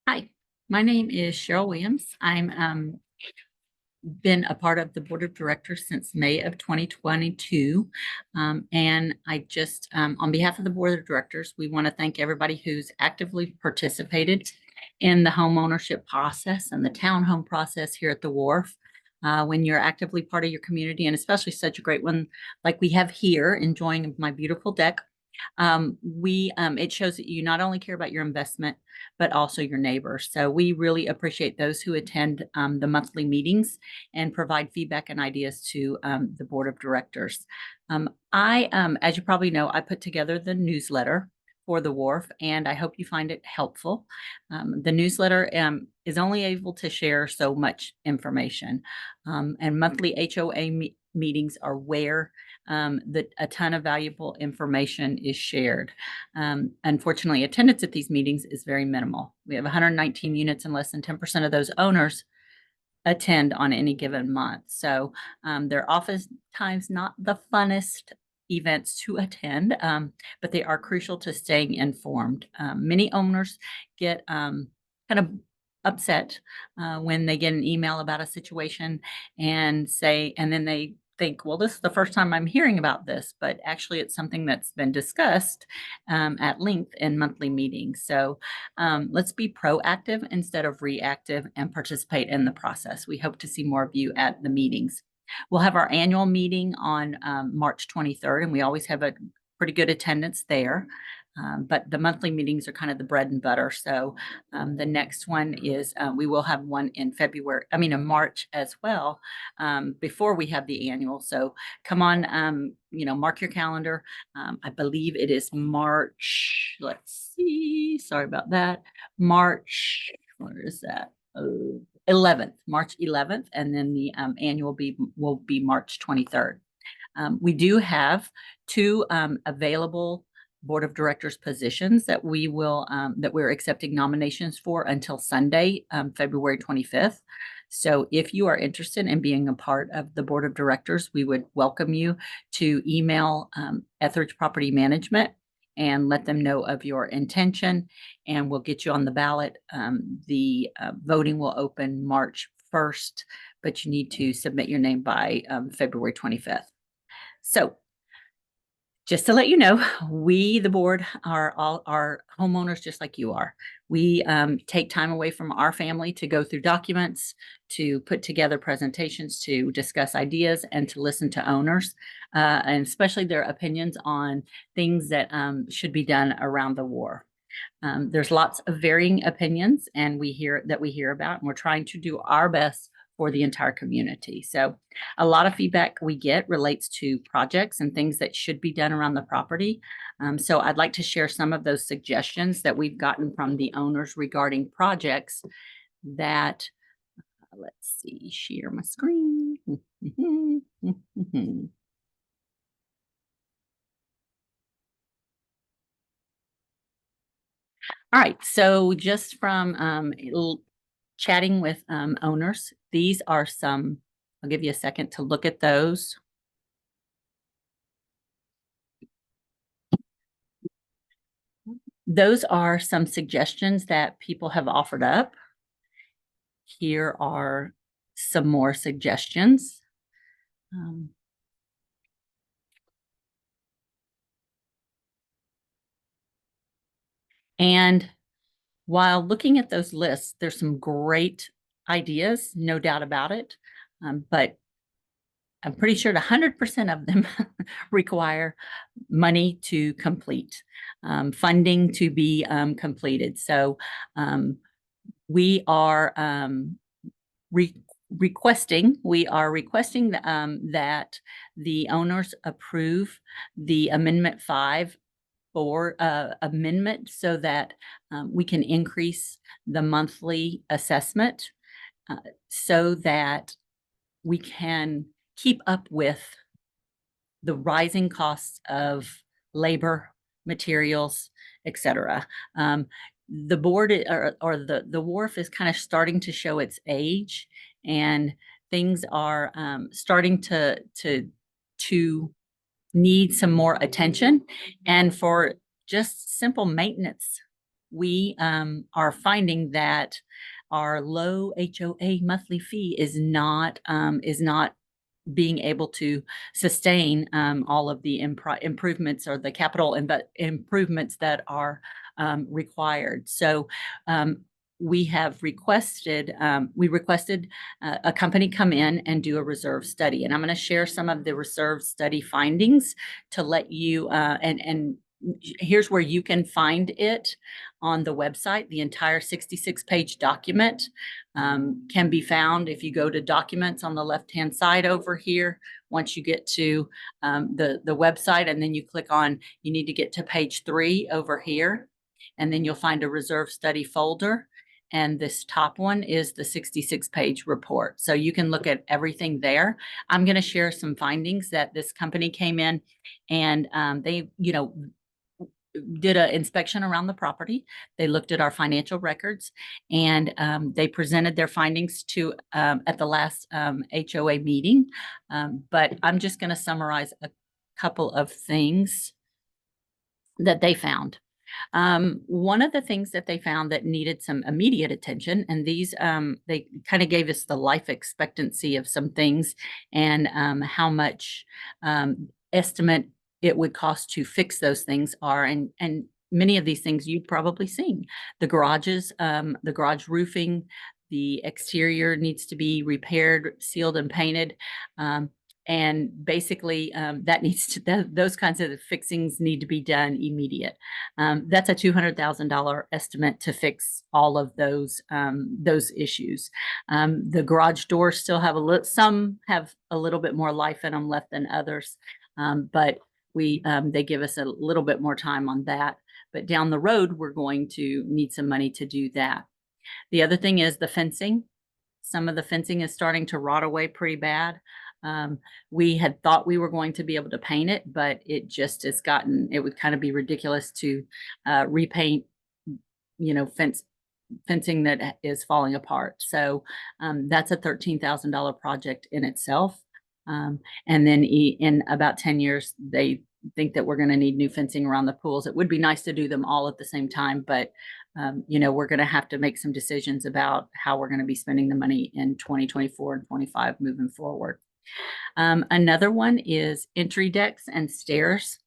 Hi, my name is Cheryl Williams. I'm been a part of the board of directors since May of 2022. And I just, on behalf of the board of directors, we want to thank everybody who's actively participated in the home ownership process and the townhome process here at the Wharf. When you're actively part of your community, and especially such a great one like we have here, enjoying my beautiful deck, it shows that you not only care about your investment, but also your neighbors. So we really appreciate those who attend the monthly meetings and provide feedback and ideas to the board of directors. As you probably know, I put together the newsletter for the Wharf, and I hope you find it helpful. The newsletter is only able to share so much information, and monthly HOA meetings are where a ton of valuable information is shared. Unfortunately, attendance at these meetings is very minimal. We have 119 units, and less than 10% of those owners attend on any given month. So they're oftentimes not the funnest events to attend, but they are crucial to staying informed. Many owners get kind of upset when they get an email about a situation and then they think, well, this is the first time I'm hearing about this, but actually it's something that's been discussed at length in monthly meetings. So let's be proactive instead of reactive and participate in the process. We hope to see more of you at the meetings. We'll have our annual meeting on March 23rd, and we always have a pretty good attendance there. But the monthly meetings are kind of the bread and butter. So the next one is we will have one in in March as well, before we have the annual. So come on, mark your calendar. I believe it is March. Let's see. Sorry about that. March. Where is that? 11th, March 11th, and then the annual will be March 23rd. We do have two available board of directors positions that we're accepting nominations for until Sunday, February 25th. So if you are interested in being a part of the board of directors, we would welcome you to email Etheridge Property Management and let them know of your intention, and we'll get you on the ballot. The voting will open March 1st, but you need to submit your name by February 25th. So just to let you know, we, the board, are homeowners just like you are. We take time away from our family to go through documents, to put together presentations, to discuss ideas, and to listen to owners, and especially their opinions on things that should be done around the war. There's lots of varying opinions, and we hear about, and we're trying to do our best for the entire community. So a lot of feedback we get relates to projects and things that should be done around the property. So I'd like to share some of those suggestions that we've gotten from the owners regarding projects that, let's see, share my screen. All right, so just from chatting with owners, these are some, I'll give you a second to look at those. Those are some suggestions that people have offered up. Here are some more suggestions. And while looking at those lists, there's some great ideas, no doubt about it. But I'm pretty sure 100% of them require money to complete, funding to be completed. So we are requesting that the owners approve the Amendment 5 for amendment so that we can increase the monthly assessment so that we can keep up with the rising costs of labor, materials, etc. The board or the Wharf is kind of starting to show its age, and things are starting to need some more attention. And for just simple maintenance we are finding that our low HOA monthly fee is not being able to sustain all of the improvements or the capital improvements that are required. So um, we requested a company come in and do a reserve study. And I'm going to share some of the reserve study findings to let you, and here's where you can find it on the website. The entire 66-page document can be found if you go to documents on the left-hand side over here. Once you get to the website, and then you click on, you need to get to page 3 over here, and then you'll find a reserve study folder. And this top one is the 66-page report. So you can look at everything there. I'm going to share some findings that this company came in and they, did an inspection around the property. They looked at our financial records and they presented their findings to at the last HOA meeting. But I'm just going to summarize a couple of things that they found. One of the things that they found that needed some immediate attention, and these they kind of gave us the life expectancy of some things and how much estimate it would cost to fix those things are, and many of these things you've probably seen. The garages, the garage roofing, the exterior needs to be repaired, sealed, and painted. And basically, that needs to those kinds of fixings need to be done immediate. That's a $200,000 estimate to fix all of those issues. The garage doors still have some have a little bit more life in them left than others, but they give us a little bit more time on that. But down the road, we're going to need some money to do that. The other thing is the fencing. Some of the fencing is starting to rot away pretty bad. We had thought we were going to be able to paint it, but it just has gotten, it would kind of be ridiculous to repaint, fencing that is falling apart. So that's a $13,000 project in itself. And then in about 10 years, they think that we're going to need new fencing around the pools. It would be nice to do them all at the same time, but we're going to have to make some decisions about how we're going to be spending the money in 2024 and 25 moving forward. Another one is entry decks and stairs.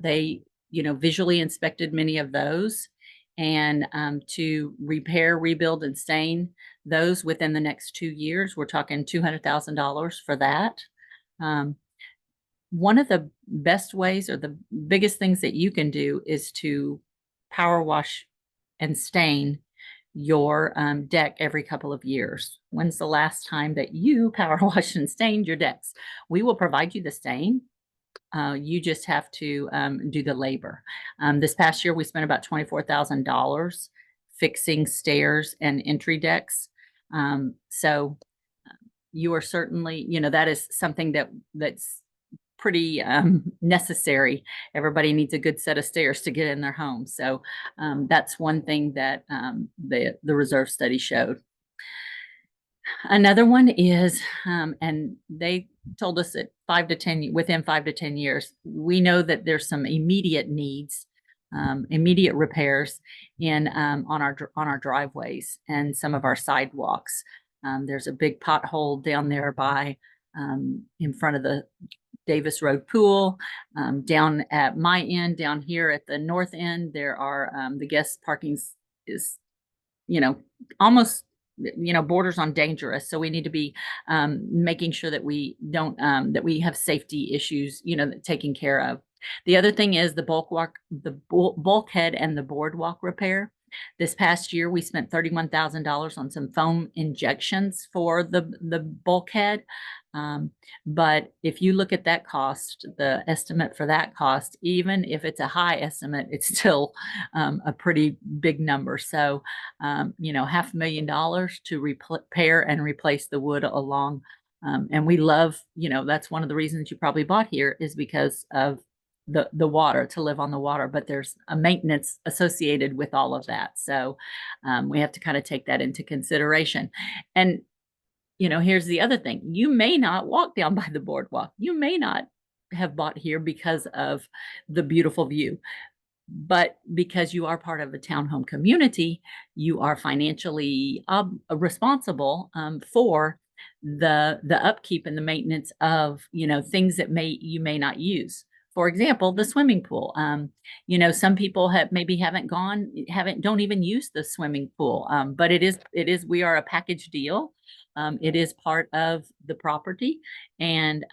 They, visually inspected many of those, and to repair, rebuild, and stain those within the next 2 years, we're talking $200,000 for that. One of the best ways or the biggest things that you can do is to power wash and stain your deck every couple of years. When's the last time that you power washed and stained your decks? We will provide you the stain. You just have to do the labor. This past year, we spent about $24,000 fixing stairs and entry decks. So you are certainly, that is something that's pretty necessary. Everybody needs a good set of stairs to get in their home. So that's one thing that the reserve study showed. Another one is, and they told us that within 5 to 10 years, we know that there's some immediate needs, immediate repairs on our driveways and some of our sidewalks. There's a big pothole down there by in front of the Davis Road Pool. Down at my end, down here at the north end, there are the guest parking is, almost, borders on dangerous. So we need to be making sure that we don't, that we have safety issues, taken care of. The other thing is the bulkhead and the boardwalk repair. This past year, we spent $31,000 on some foam injections for the bulkhead. But if you look at that cost, the estimate for that cost, even if it's a high estimate, it's still a pretty big number. So, $500,000 to repair and replace the wood along. And we love, that's one of the reasons you probably bought here is because of the water, to live on the water, but there's a maintenance associated with all of that. So we have to kind of take that into consideration. And, here's the other thing. You may not walk down by the boardwalk. You may not have bought here because of the beautiful view. But because you are part of a townhome community, you are financially responsible for the upkeep and the maintenance of, things that you may not use. For example, the swimming pool. Some people maybe don't even use the swimming pool. But we are a package deal. It is part of the property. And,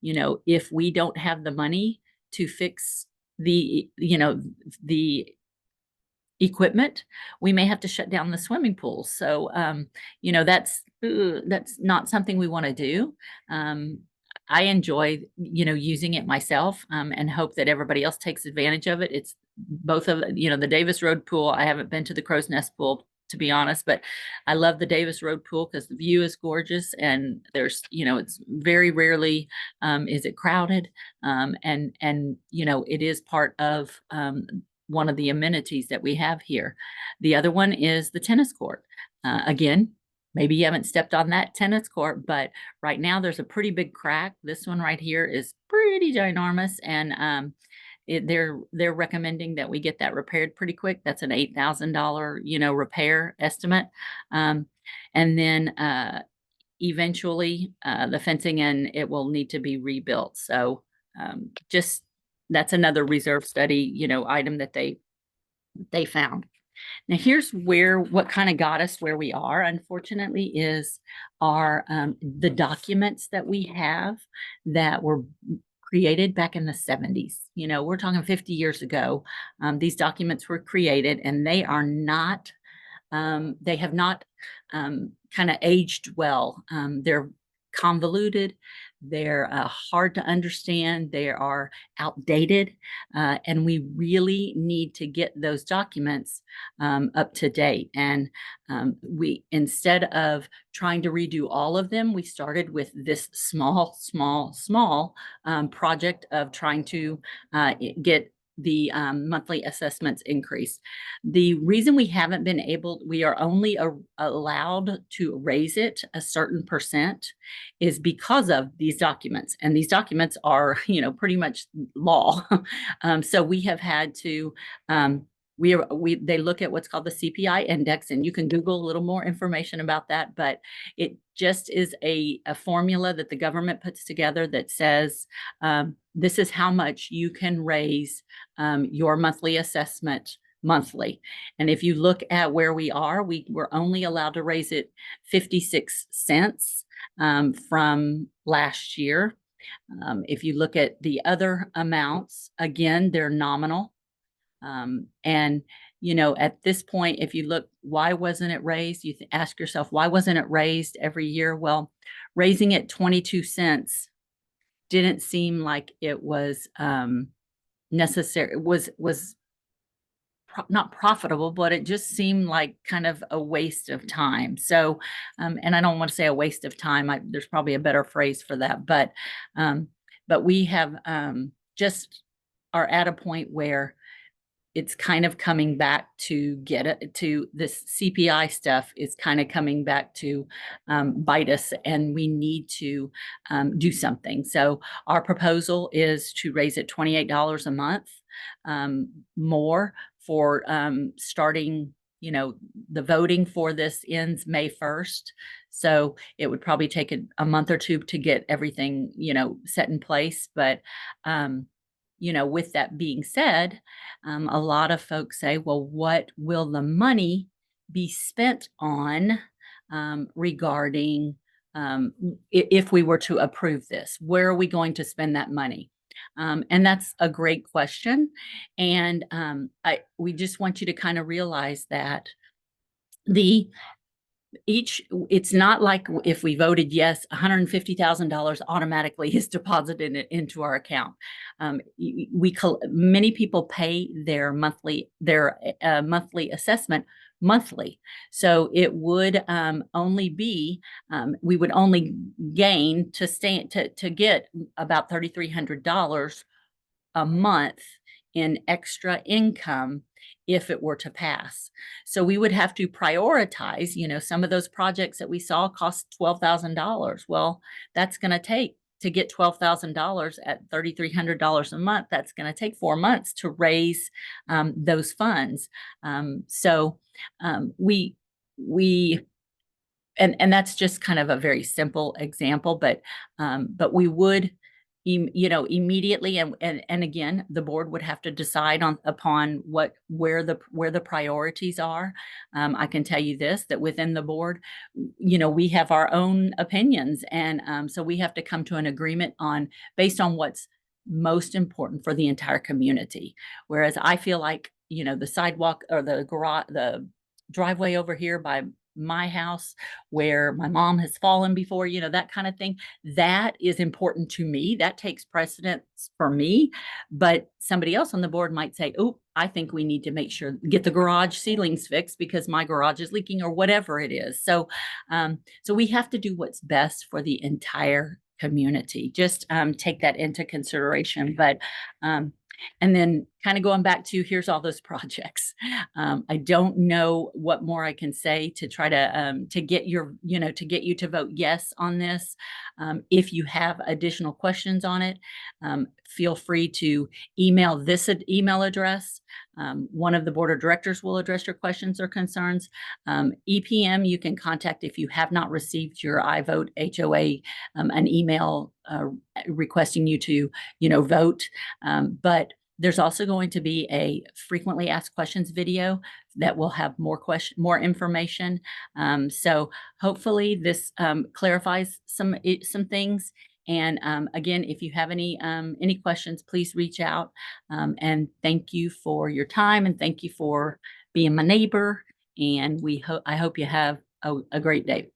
if we don't have the money to fix the equipment, we may have to shut down the swimming pool. So, that's not something we want to do. Um, I enjoy, using it myself, and hope that everybody else takes advantage of it. It's both of, the Davis Road pool. I haven't been to the Crow's Nest pool, to be honest, but I love the Davis Road pool because the view is gorgeous and it's very rarely is it crowded. And it is part of one of the amenities that we have here. The other one is the tennis court. Again, maybe you haven't stepped on that tennis court, but right now there's a pretty big crack. This one right here is pretty ginormous, and they're recommending that we get that repaired pretty quick. That's an $8,000 repair estimate, and then eventually the fencing, and it will need to be rebuilt. So just that's another reserve study item that they found. Now here's what kind of got us where we are, unfortunately, is the documents that we have that were created back in the 70s. We're talking 50 years ago. These documents were created, and they have not kind of aged well. They're convoluted, they're hard to understand, they are outdated, and we really need to get those documents up to date. And we, instead of trying to redo all of them, we started with this small project of trying to get the monthly assessments increased. The reason we haven't been we are only allowed to raise it a certain percent is because of these documents. And these documents are, pretty much law. So we have had to, they look at what's called the CPI index, and you can Google a little more information about that, but it just is a formula that the government puts together that says, this is how much you can raise your monthly assessment monthly. And if you look at where we are, we were only allowed to raise it 56 cents from last year. If you look at the other amounts, again, they're nominal. And at this point, if you look, why wasn't it raised? You ask yourself, why wasn't it raised every year? Well, raising it 22 cents didn't seem like it was necessary. Was not profitable, but it just seemed like kind of a waste of time. So, and I don't want to say a waste of time. There's probably a better phrase for that, but we have just are at a point where it's kind of coming back to get it to this CPI stuff is kind of coming back to bite us, and we need to do something. So our proposal is to raise it $28 a month more for starting, the voting for this ends May 1st. So it would probably take a month or two to get everything, set in place. But with that being said, a lot of folks say, well, what will the money be spent on regarding if we were to approve this? Where are we going to spend that money? And that's a great question. And we just want you to kind of realize that it's not like if we voted yes, $150,000 automatically is deposited into our account. Many people pay their monthly assessment monthly. So it would only be, we would only gain to get about $3,300 a month in extra income if it were to pass. So we would have to prioritize, some of those projects that we saw cost $12,000. Well, that's going to take to get $12,000 at $3,300 a month, that's going to take 4 months to raise those funds. So we and that's just kind of a very simple example, but we would immediately, and again, the board would have to decide on upon where the priorities are. I can tell you this, that within the board, we have our own opinions, and so we have to come to an agreement on based on what's most important for the entire community. Whereas I feel like, the sidewalk or the garage, the driveway over here by my house where my mom has fallen before, that kind of thing. That is important to me. That takes precedence for me. But somebody else on the board might say, oh, I think we need to get the garage ceilings fixed because my garage is leaking or whatever it is. So we have to do what's best for the entire community. Just take that into consideration. But and then kind of going back to here's all those projects. I don't know what more I can say to try to get to get you to vote yes on this. If you have additional questions on it, feel free to email this email address. One of the board of directors will address your questions or concerns. EPM, you can contact if you have not received your I vote HOA, an email requesting you to, vote. But there's also going to be a frequently asked questions video that will have more information. So hopefully this clarifies some things. And again, if you have any questions, please reach out. And thank you for your time, and thank you for being my neighbor. And I hope you have a great day.